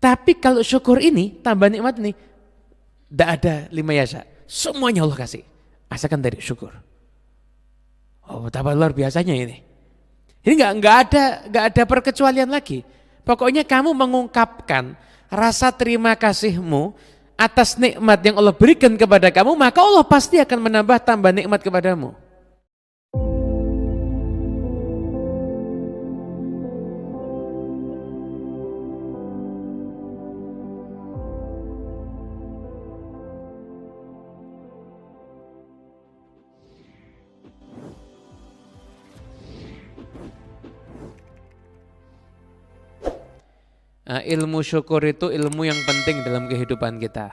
Tapi kalau syukur ini, tambah nikmat ini, tidak ada lima yasa. Semuanya Allah kasih. Asalkan dari syukur. Oh, betapa luar biasanya ini. Ini nggak ada perkecualian lagi. Pokoknya kamu mengungkapkan rasa terima kasihmu atas nikmat yang Allah berikan kepada kamu, maka Allah pasti akan menambah tambah nikmat kepadamu. Nah, ilmu syukur itu ilmu yang penting dalam kehidupan kita.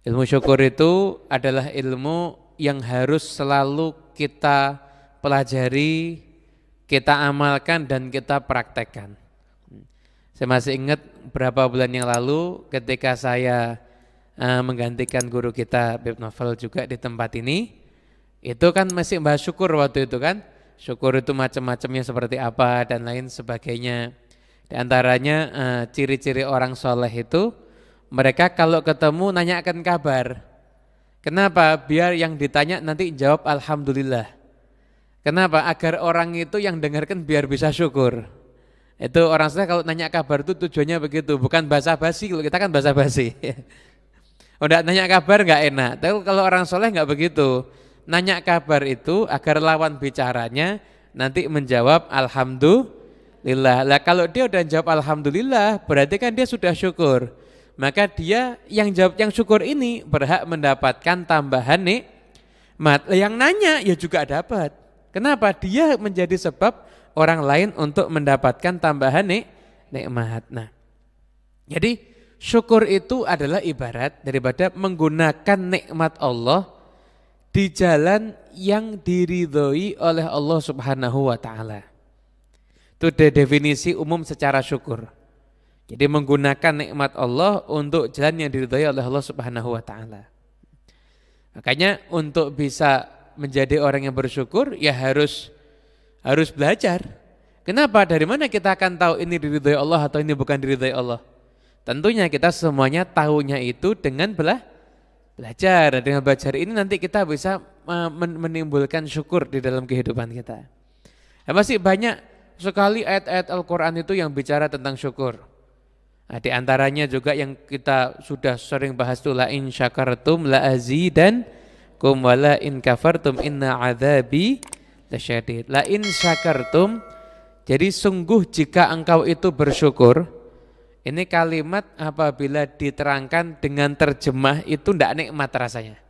Ilmu syukur itu adalah ilmu yang harus selalu kita pelajari, kita amalkan dan kita praktekkan. Saya masih ingat beberapa bulan yang lalu ketika saya menggantikan guru kita Bib Novel juga di tempat ini, itu kan masih bahas syukur waktu itu kan. Syukur itu macam-macamnya seperti apa dan lain sebagainya. Di antaranya ciri-ciri orang soleh itu mereka kalau ketemu nanyakan kabar. Kenapa? Biar yang ditanya nanti jawab alhamdulillah. Kenapa? Agar orang itu yang dengarkan biar bisa syukur. Itu orang soleh kalau nanya kabar itu tujuannya begitu, bukan basa-basi. Kalau kita kan basa-basi. Udah nanya kabar nggak enak. Tapi kalau orang soleh nggak begitu. Nanya kabar itu agar lawan bicaranya nanti menjawab alhamdulillah. Lah kalau dia udah jawab alhamdulillah berarti kan dia sudah syukur. Maka dia yang jawab yang syukur ini berhak mendapatkan tambahan nikmat. Yang nanya ya juga dapat. Kenapa? Dia menjadi sebab orang lain untuk mendapatkan tambahan nikmat. Nah, jadi syukur itu adalah ibarat daripada menggunakan nikmat Allah di jalan yang diridhoi oleh Allah Subhanahu wa taala. Itu definisi umum secara syukur. Jadi menggunakan nikmat Allah untuk jalan yang diridhai oleh Allah Subhanahu wa taala. Makanya untuk bisa menjadi orang yang bersyukur ya harus belajar. Kenapa? Dari mana kita akan tahu ini diridhai Allah atau ini bukan diridhai Allah? Tentunya kita semuanya tahunya itu dengan belajar. Dengan belajar ini nanti kita bisa menimbulkan syukur di dalam kehidupan kita. Ya, masih banyak sekali ayat-ayat Al-Quran itu yang bicara tentang syukur. Nah, di antaranya juga yang kita sudah sering bahas itu la in syakartum la azidankum wa la in kafartum inna adzabi lasyadid. La in syakartum, jadi sungguh jika engkau itu bersyukur. Ini kalimat apabila diterangkan dengan terjemah itu tidak nikmat rasanya.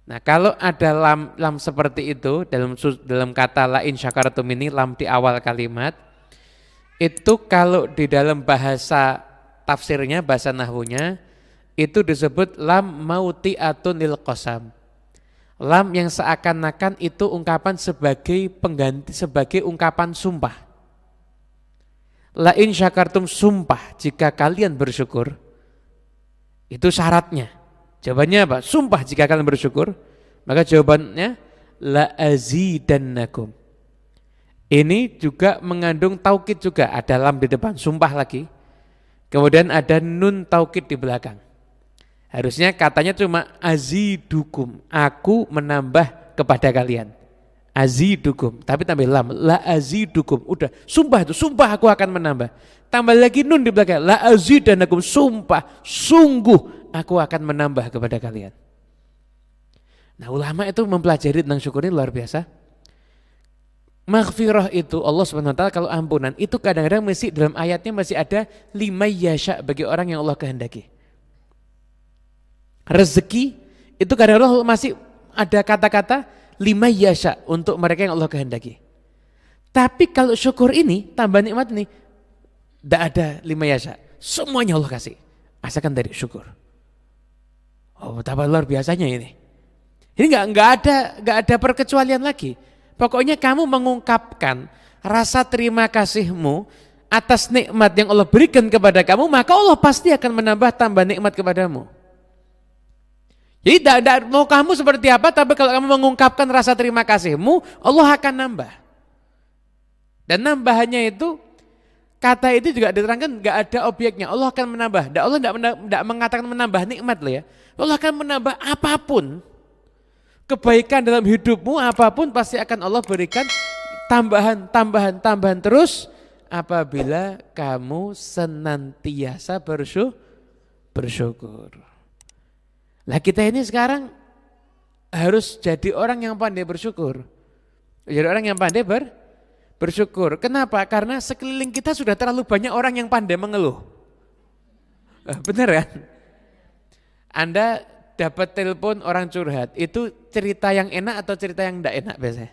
Nah, kalau ada lam seperti itu dalam kata la in syakartum ini, lam di awal kalimat, itu kalau di dalam bahasa tafsirnya, bahasa nahwunya, itu disebut lam mauti'atun lil qasam. Lam yang seakan-akan itu ungkapan sebagai pengganti, sebagai ungkapan sumpah. La in syakartum, sumpah jika kalian bersyukur. Itu syaratnya. Jawabannya apa? Sumpah jika kalian bersyukur. Maka jawabannya la azidannakum. Ini juga mengandung taukid juga, ada lam di depan, sumpah lagi. Kemudian ada nun taukid di belakang. Harusnya katanya cuma azidukum, aku menambah kepada kalian. Azidukum, tapi tambah lam, la azidukum. Udah, sumpah itu, sumpah aku akan menambah. Tambah lagi nun di belakang, la azidannakum, sumpah, sungguh aku akan menambah kepada kalian. Nah, ulama itu mempelajari tentang syukur ini luar biasa. Maghfirah itu Allah SWT kalau ampunan itu kadang-kadang masih dalam ayatnya masih ada lima yasha bagi orang yang Allah kehendaki. Rezeki itu kadang-kadang masih ada kata-kata lima yasha untuk mereka yang Allah kehendaki. Tapi kalau syukur ini, tambah nikmat ini, tidak ada lima yasha. Semuanya Allah kasih. Asalkan dari syukur. Oh, betapa luar biasanya ini. Ini nggak ada perkecualian lagi. Pokoknya kamu mengungkapkan rasa terima kasihmu atas nikmat yang Allah berikan kepada kamu, maka Allah pasti akan menambah tambah nikmat kepadamu. Jadi tidak mau kamu seperti apa, tapi kalau kamu mengungkapkan rasa terima kasihmu, Allah akan nambah. Dan nambahannya itu Kata itu juga diterangkan nggak ada objeknya. Allah akan menambah. Allah tidak mengatakan menambah nikmat loh ya. Allah akan menambah apapun. Kebaikan dalam hidupmu apapun pasti akan Allah berikan tambahan terus apabila kamu senantiasa bersyukur. Lah kita ini sekarang harus jadi orang yang pandai bersyukur. Jadi orang yang pandai bersyukur. Kenapa? Karena sekeliling kita sudah terlalu banyak orang yang pandai mengeluh. Benar kan? Anda dapat telepon orang curhat, itu cerita yang enak atau cerita yang tidak enak biasanya?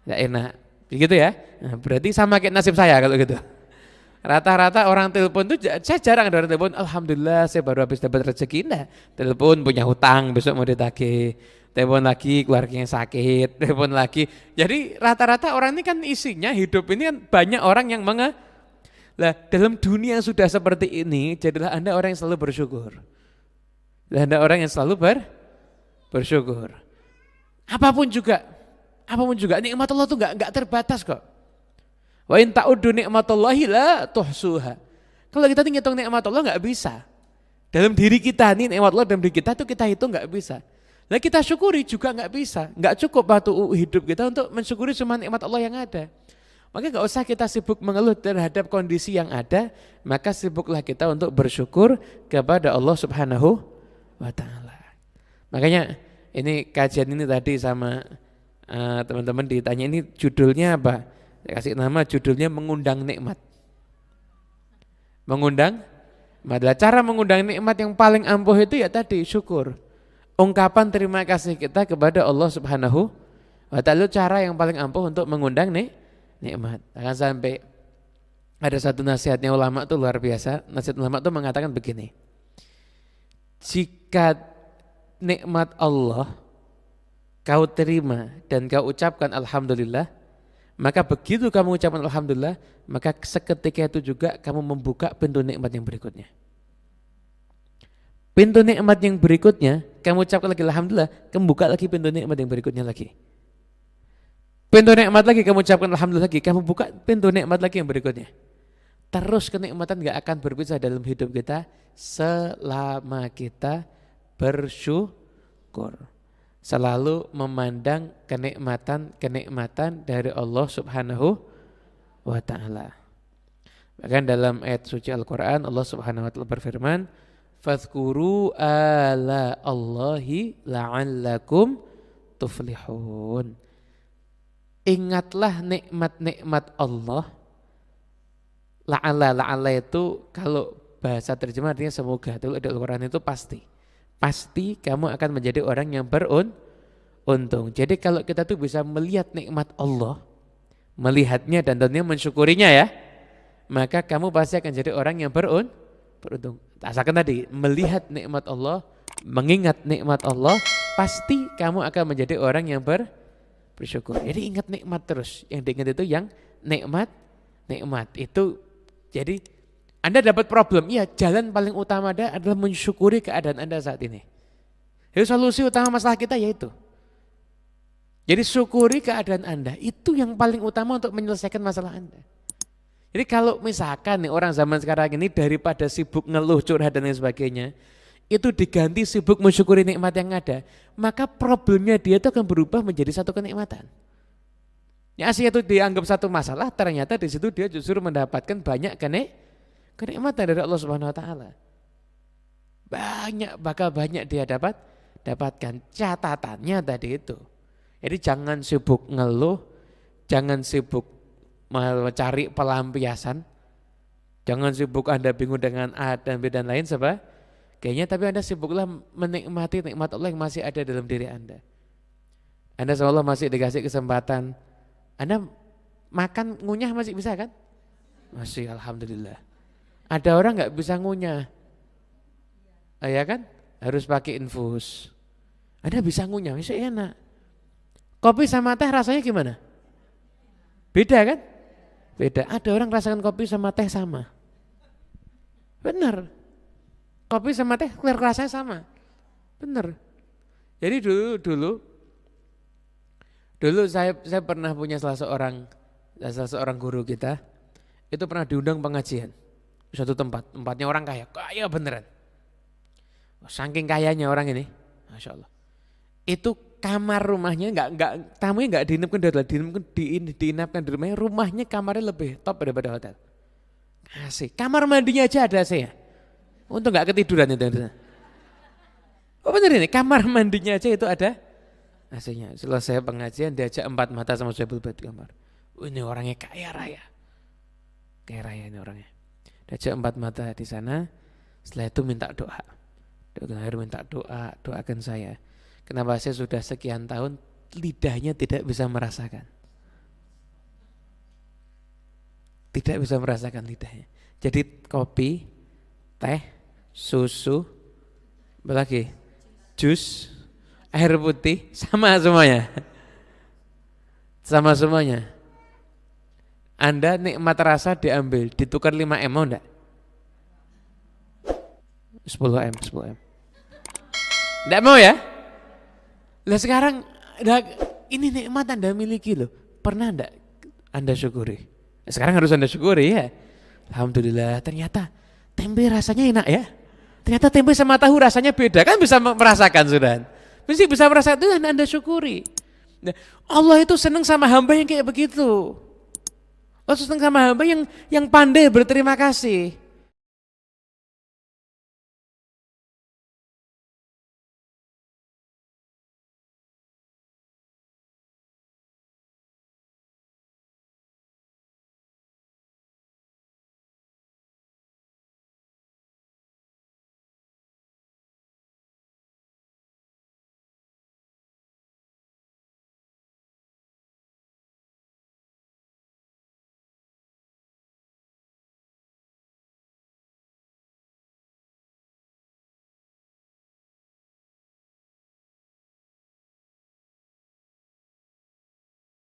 Tidak enak, begitu ya? Nah, berarti sama kayak nasib saya kalau gitu. Rata-rata orang telepon itu, saya jarang ada orang telepon, alhamdulillah saya baru habis dapat rezeki. Nah, telepon punya hutang, besok mau ditagih. Telepon lagi keluarganya sakit, telepon lagi. Jadi rata-rata orang ini kan isinya hidup ini kan banyak orang yang Lah dalam dunia yang sudah seperti ini, jadilah Anda orang yang selalu bersyukur. Dan Anda orang yang selalu bersyukur. Apapun juga nikmat Allah itu enggak terbatas kok. Wa in ta'uddu nikmatallahi la tuhsuha. Kalau kita ngitung nikmat Allah enggak bisa. Dalam diri kita nih nikmat Allah dalam diri kita itu kita hitung enggak bisa. Nah kita syukuri juga enggak bisa. Enggak cukup waktu hidup kita untuk mensyukuri semua nikmat Allah yang ada. Maka enggak usah kita sibuk mengeluh terhadap kondisi yang ada, maka sibuklah kita untuk bersyukur kepada Allah Subhanahu wa ta'ala. Makanya ini kajian ini tadi sama teman-teman ditanya ini judulnya apa? Saya kasih nama judulnya mengundang nikmat. Mengundang nikmat. Cara mengundang nikmat yang paling ampuh itu ya tadi syukur. Ungkapan terima kasih kita kepada Allah Subhanahu wa ta'ala cara yang paling ampuh untuk mengundang nikmat. Akan sampai ada satu nasihatnya ulama itu luar biasa. Nasihat ulama itu mengatakan begini. Jika nikmat Allah kau terima dan kau ucapkan alhamdulillah, maka begitu kamu ucapkan alhamdulillah, maka seketika itu juga kamu membuka pintu nikmat yang berikutnya. Pintu nikmat yang berikutnya, kamu ucapkan lagi alhamdulillah, kamu buka lagi pintu nikmat yang berikutnya lagi. Pintu nikmat lagi, kamu ucapkan alhamdulillah lagi, kamu buka pintu nikmat lagi yang berikutnya. Terus kenikmatan gak akan berpisah dalam hidup kita selama kita bersyukur. Selalu memandang kenikmatan dari Allah Subhanahu wa ta'ala. Bahkan dalam ayat suci Al-Quran Allah Subhanahu wa ta'ala berfirman, "Fadhkuru ala Allahi la'allakum tuflihun." Ingatlah nikmat-nikmat Allah. La'alla itu kalau bahasa terjemah artinya semoga. Itu di Al-Quran itu pasti. Pasti kamu akan menjadi orang yang beruntung. Jadi kalau kita tuh bisa melihat nikmat Allah, melihatnya dan tentunya mensyukurinya ya, maka kamu pasti akan jadi orang yang beruntung. Asalkan tadi melihat nikmat Allah, mengingat nikmat Allah, pasti kamu akan menjadi orang yang bersyukur. Jadi ingat nikmat terus. Yang diingat itu yang nikmat itu. Jadi Anda dapat problem, iya jalan paling utama adalah mensyukuri keadaan Anda saat ini. Jadi solusi utama masalah kita yaitu. Jadi syukuri keadaan Anda, itu yang paling utama untuk menyelesaikan masalah Anda. Jadi kalau misalkan nih orang zaman sekarang ini daripada sibuk ngeluh, curhat dan lain sebagainya, itu diganti sibuk mensyukuri nikmat yang ada, maka problemnya dia itu akan berubah menjadi satu kenikmatan. Yang asli itu dianggap satu masalah, ternyata di situ dia justru mendapatkan banyak kenikmatan dari Allah Subhanahu wa ta'ala. Bakal banyak dia dapatkan. Catatannya tadi itu. Jadi jangan sibuk ngeluh, jangan sibuk mencari pelampiasan, jangan sibuk Anda bingung dengan A dan B dan lain sebagainya, tapi Anda sibuklah menikmati nikmat Allah yang masih ada dalam diri Anda. Anda seolah masih dikasih kesempatan. Anda makan ngunyah masih bisa kan? Masih, alhamdulillah. Ada orang nggak bisa ngunyah, ya kan? Harus pakai infus. Anda bisa ngunyah, masih enak. Kopi sama teh rasanya gimana? Beda kan? Beda. Ada orang rasakan kopi sama teh sama. Benar. Kopi sama teh rasanya sama. Benar. Jadi dulu saya pernah punya salah seorang guru kita. itu pernah diundang pengajian. Suatu tempat, tempatnya orang kaya, kaya beneran. Saking kayanya orang ini, Masya Allah. Itu kamar rumahnya tamunya nggak diinapkan di hotel, diinapkan di rumahnya. Rumahnya kamarnya lebih top daripada hotel. Asik. Kamar mandinya aja ada AC ya. Untuk nggak ketiduran itu. Oh bener ini, kamar mandinya aja itu ada AC-nya. Selesai pengajian diajak 4 mata sama Syekh Abdul Bait kamar. Ini orangnya kaya raya. Kaya raya ini orangnya. Diajak 4 mata di sana. Setelah itu minta doa. Minta doa, doakan saya. Kenapa saya sudah sekian tahun lidahnya tidak bisa merasakan. Tidak bisa merasakan lidahnya. Jadi kopi, teh, susu, apa lagi? Jus, air putih, sama semuanya. Sama semuanya. Anda nikmat rasa diambil, ditukar 5M mau enggak? 10M. Enggak mau ya? Lah sekarang ini nikmat Anda miliki loh. Pernah enggak Anda syukuri? Sekarang harus Anda syukuri ya. Alhamdulillah, ternyata tempe rasanya enak ya. Ternyata tempe sama tahu rasanya beda. Kan bisa merasakan sudah. Mesti bisa merasakan itu Anda syukuri. Nah, Allah itu senang sama hamba yang kayak begitu. Allah senang sama hamba yang pandai berterima kasih.